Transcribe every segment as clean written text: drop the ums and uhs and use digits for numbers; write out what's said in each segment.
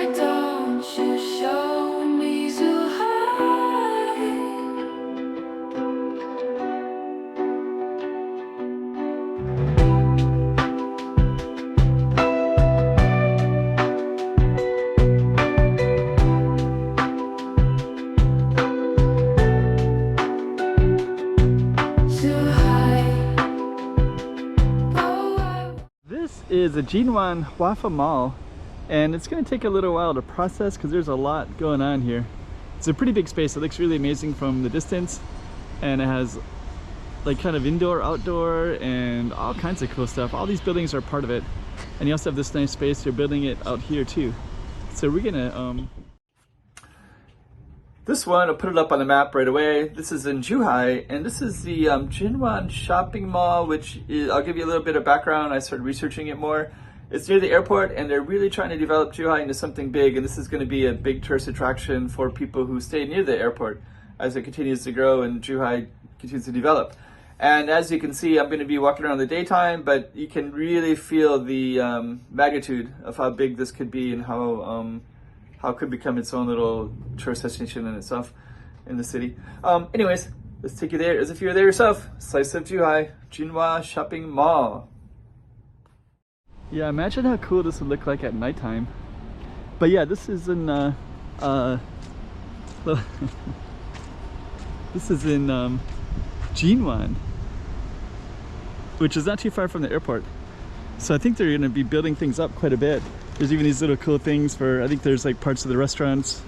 Why don't you show me Zhuhai? This is a Jinwan Huafa mall, and it's going to take a little while to process because there's a lot going on here. It's a pretty big space. It looks really amazing from the distance, and it has like kind of indoor, outdoor, and all kinds of cool stuff. All these buildings are part of it, and you also have this nice space. They're building it out here too. So we're gonna this one, I'll put it up on the map right away. This is in Zhuhai, and this is the Jinwan shopping mall, which is, I'll give you a little bit of background. I started researching it more. It's near the airport, and they're really trying to develop Zhuhai into something big, and this is going to be a big tourist attraction for people who stay near the airport as it continues to grow and Zhuhai continues to develop. And as you can see, I'm going to be walking around in the daytime, but you can really feel the magnitude of how big this could be and how it could become its own little tourist destination in itself in the city. Anyways, let's take you there as if you're there yourself. Slice of Zhuhai, Jinwan Shopping Mall. Yeah, imagine how cool this would look like at nighttime. But yeah, this is in this is in Jinwan, which is not too far from the airport. So I think they're going to be building things up quite a bit. There's even these little cool things for, I think there's like parts of the restaurants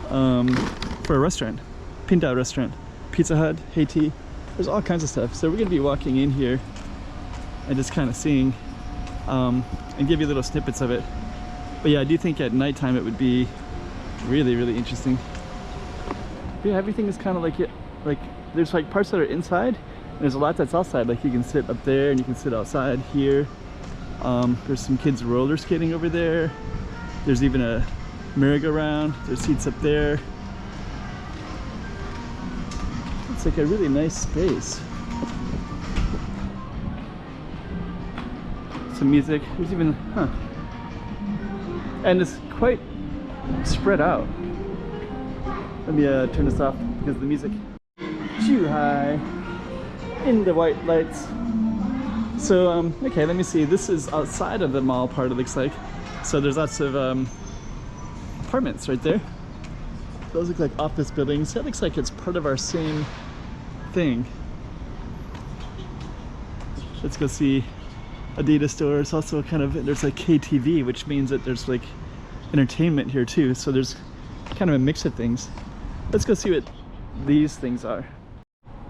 for a restaurant, Pinda restaurant, Pizza Hut, Haiti. There's all kinds of stuff. So we're going to be walking in here and just kind of seeing and give you little snippets of it. But yeah, I do think at nighttime it would be really, really interesting. But yeah, everything is kind of like there's like parts that are inside and there's a lot that's outside. Like you can sit up there and you can sit outside here. There's some kids roller skating over there. There's even a merry-go-round. There's seats up there. It's like a really nice space. Some music. There's even, and it's quite spread out. Let me turn this off because of the music. Zhuhai in the white lights. So, okay, let me see. This is outside of the mall part, it looks like. So there's lots of apartments right there. Those look like office buildings. That looks like it's part of our same thing. Let's go see Adidas store. It's also kind of, there's like KTV, which means that there's like entertainment here too. So there's kind of a mix of things. Let's go see what these things are.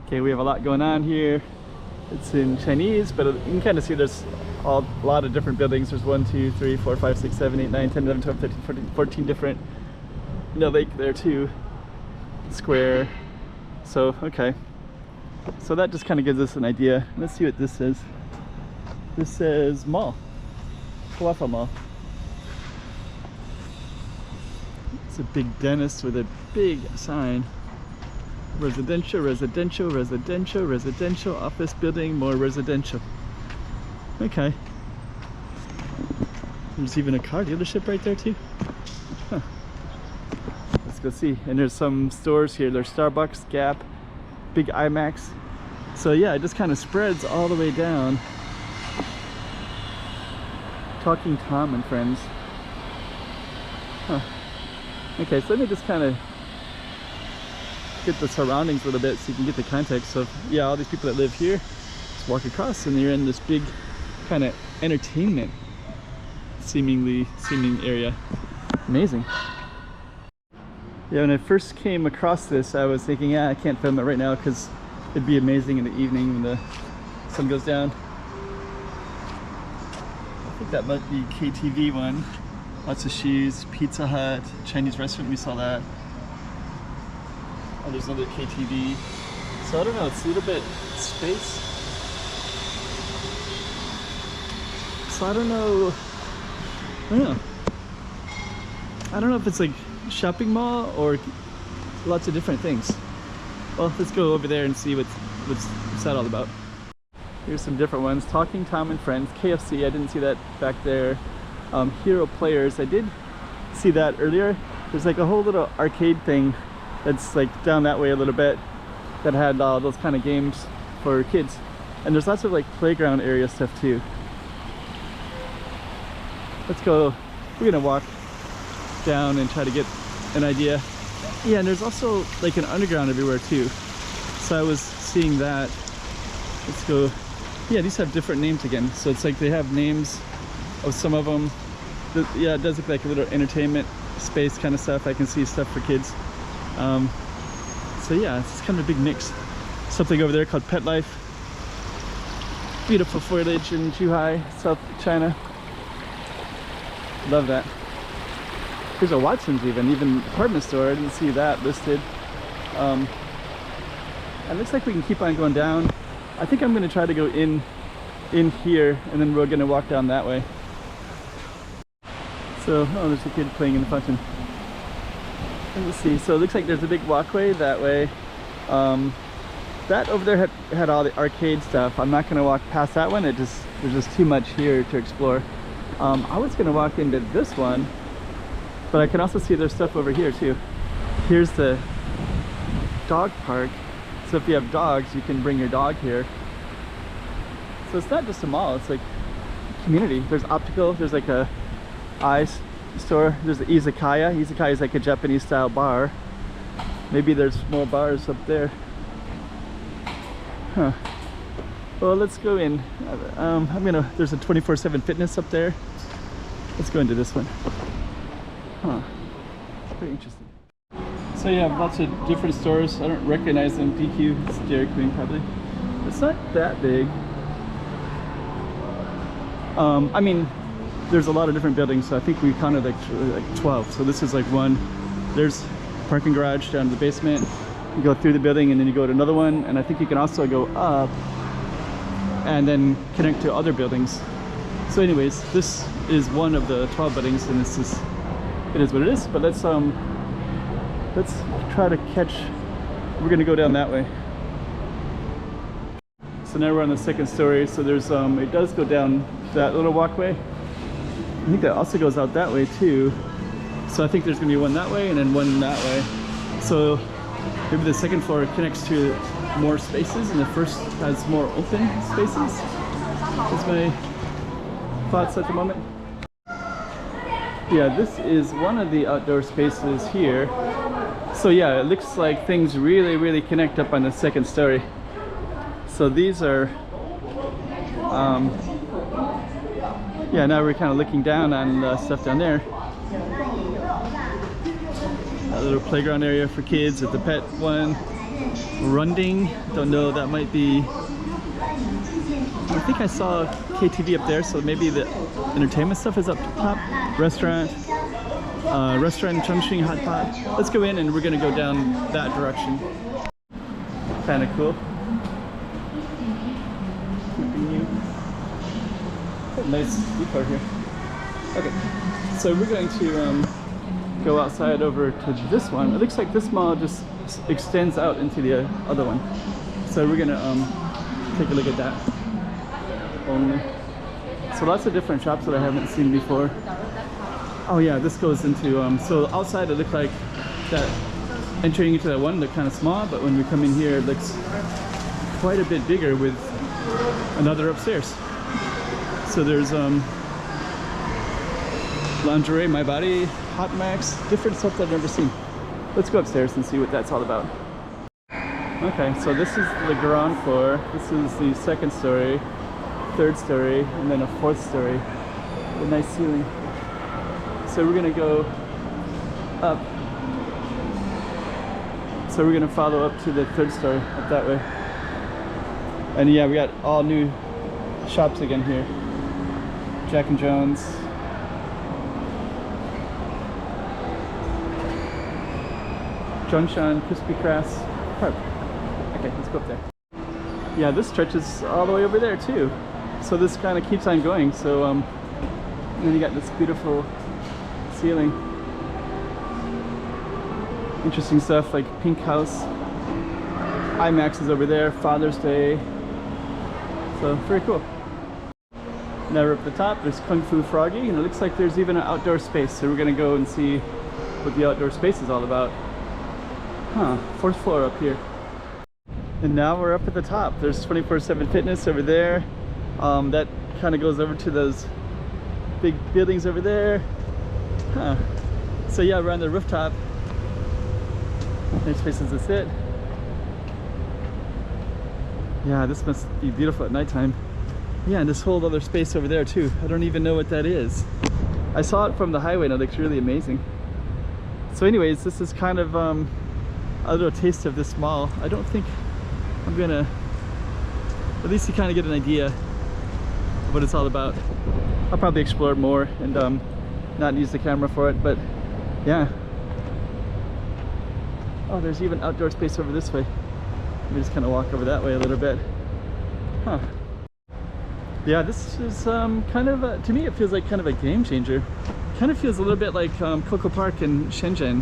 Okay, we have a lot going on here. It's in Chinese, but you can kind of see there's a lot of different buildings. There's 1, 2, 3, 4, 5, 6, 7, 8, 9, 10, 11, 12, 13, 14, 14 different, lake there too, square. So, okay. So that just kind of gives us an idea. Let's see what this says. This says mall, Huafa Mall. It's a big dentist with a big sign. Residential, residential, residential, residential, office building, more residential. Okay. There's even a car dealership right there too. Huh. Let's go see. And there's some stores here. There's Starbucks, Gap, big IMAX. So yeah, it just kind of spreads all the way down. Talking Tom and Friends. Huh. Okay, so let me just kind of get the surroundings a little bit so you can get the context. So yeah, all these people that live here just walk across and you're in this big kind of entertainment seeming area. Amazing. Yeah, when I first came across this, I was thinking, yeah, I can't film it right now because it'd be amazing in the evening when the sun goes down. I think that might be KTV one. Lots of shoes, Pizza Hut, Chinese restaurant, we saw that. Oh, there's another KTV. So I don't know, it's a little bit space. So I don't know if it's like shopping mall or lots of different things. Well, let's go over there and see what's that all about. Here's some different ones. Talking Tom and Friends, KFC, I didn't see that back there. Hero Players, I did see that earlier. There's like a whole little arcade thing that's like down that way a little bit that had those kind of games for kids. And there's lots of like playground area stuff too. Let's go. We're gonna walk down and try to get an idea. Yeah, and there's also like an underground everywhere too. So I was seeing that. Let's go. Yeah, these have different names again. So it's like they have names of some of them. Yeah, it does look like a little entertainment space kind of stuff. I can see stuff for kids. So yeah, it's kind of a big mix. Something over there called Pet Life. Beautiful foliage in Zhuhai, South China. Love that. There's a Watson's even department store. I didn't see that listed. It looks like we can keep on going down. I think I'm going to try to go in here, and then we're going to walk down that way. So, oh, there's a kid playing in the fountain. Let's see. So it looks like there's a big walkway that way. That over there had all the arcade stuff. I'm not going to walk past that one. There's just too much here to explore. I was going to walk into this one, but I can also see there's stuff over here too. Here's the dog park. So if you have dogs, you can bring your dog here. So it's not just a mall, it's like a community. There's optical, there's like a eye store, there's the izakaya. Izakaya is like a Japanese style bar. Maybe there's more bars up there. Huh. Well, let's go in. There's a 24/7 fitness up there. Let's go into this one. Huh. It's pretty interesting. So you have lots of different stores. I don't recognize them. DQ, it's Dairy Queen probably. It's not that big. I mean, there's a lot of different buildings, so I think we counted like 12. So this is like one. There's parking garage down in the basement. You go through the building and then you go to another one, and I think you can also go up and then connect to other buildings. So anyways, this is one of the 12 buildings, and it is what it is. But let's try to catch. We're gonna go down that way. So now we're on the second story. So there's it does go down that little walkway. I think that also goes out that way too. So I think there's gonna be one that way and then one that way. So maybe the second floor connects to more spaces and the first has more open spaces. That's my thoughts at the moment. Yeah, this is one of the outdoor spaces here. So yeah, it looks like things really connect up on the second story. So these are, yeah, now we're kind of looking down on stuff down there. A little playground area for kids at the pet one. Runding, don't know, that might be, I think I saw KTV up there, so maybe the entertainment stuff is up top. Restaurant Chongqing hot pot. Let's go in and we're gonna go down that direction. Kind of cool. Nice decor here. Okay, so we're going to go outside over to this one. It looks like this mall just extends out into the other one. So we're gonna take a look at that only. So lots of different shops that I haven't seen before. Oh yeah, this goes into, so outside it looked like that, entering into that one looked kind of small, but when we come in here it looks quite a bit bigger with another upstairs. So there's lingerie, My Body, Hot Max, different stuff that I've never seen. Let's go upstairs and see what that's all about. Okay, so this is the ground floor. This is the second story, third story, and then a fourth story. A nice ceiling. So we're gonna go up. So we're gonna follow up to the third story, up that way. And yeah, we got all new shops again here. Jack and Jones. Zhongshan, Crispy Crafts. Okay, let's go up there. Yeah, this stretches all the way over there too. So this kind of keeps on going. So and then you got this beautiful ceiling. Interesting stuff like Pink House. IMAX is over there, Father's Day. So very cool. Now we're up at the top, there's Kung Fu Froggy, and it looks like there's even an outdoor space, so we're gonna go and see what the outdoor space is all about. Huh, 4th floor up here. And now we're up at the top. There's 24/7 Fitness over there. That kind of goes over to those big buildings over there. Huh. So yeah, we're on the rooftop. Nice places to sit. Yeah, this must be beautiful at nighttime. Yeah, and this whole other space over there too. I don't even know what that is. I saw it from the highway and it looks really amazing. So anyways, this is kind of a little taste of this mall. I don't think I'm gonna, at least you kind of get an idea of what it's all about. I'll probably explore it more and not use the camera for it, but yeah. Oh, there's even outdoor space over this way. Let me just kind of walk over that way a little bit. Huh. Yeah, this is kind of, to me it feels like kind of a game changer. Kind of feels a little bit like Coco Park in Shenzhen.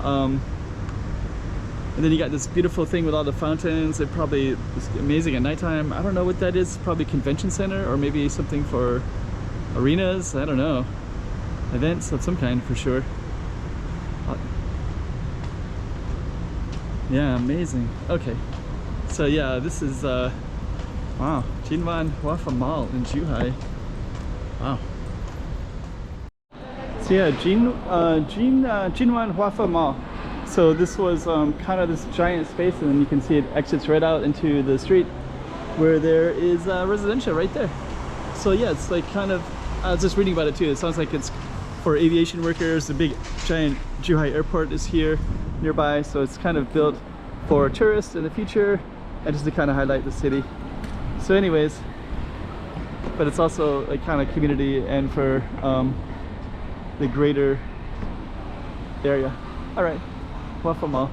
And then you got this beautiful thing with all the fountains. It probably is amazing at nighttime. I don't know what that is, probably convention center or maybe something for arenas, I don't know. Events of some kind for sure. Yeah, amazing. Okay, so yeah, this is wow, Jinwan Huafa Mall in Zhuhai. Wow. So yeah, Jinwan Huafa Mall. So this was kind of this giant space, and then you can see it exits right out into the street where there is residential right there. So yeah, it's like kind of, I was just reading about it too. It sounds like it's for aviation workers. The big giant Zhuhai airport is here nearby, so it's kind of built for tourists in the future and just to kind of highlight the city. So anyways, but it's also like kind of community and for the greater area. All right, Huafa Mall.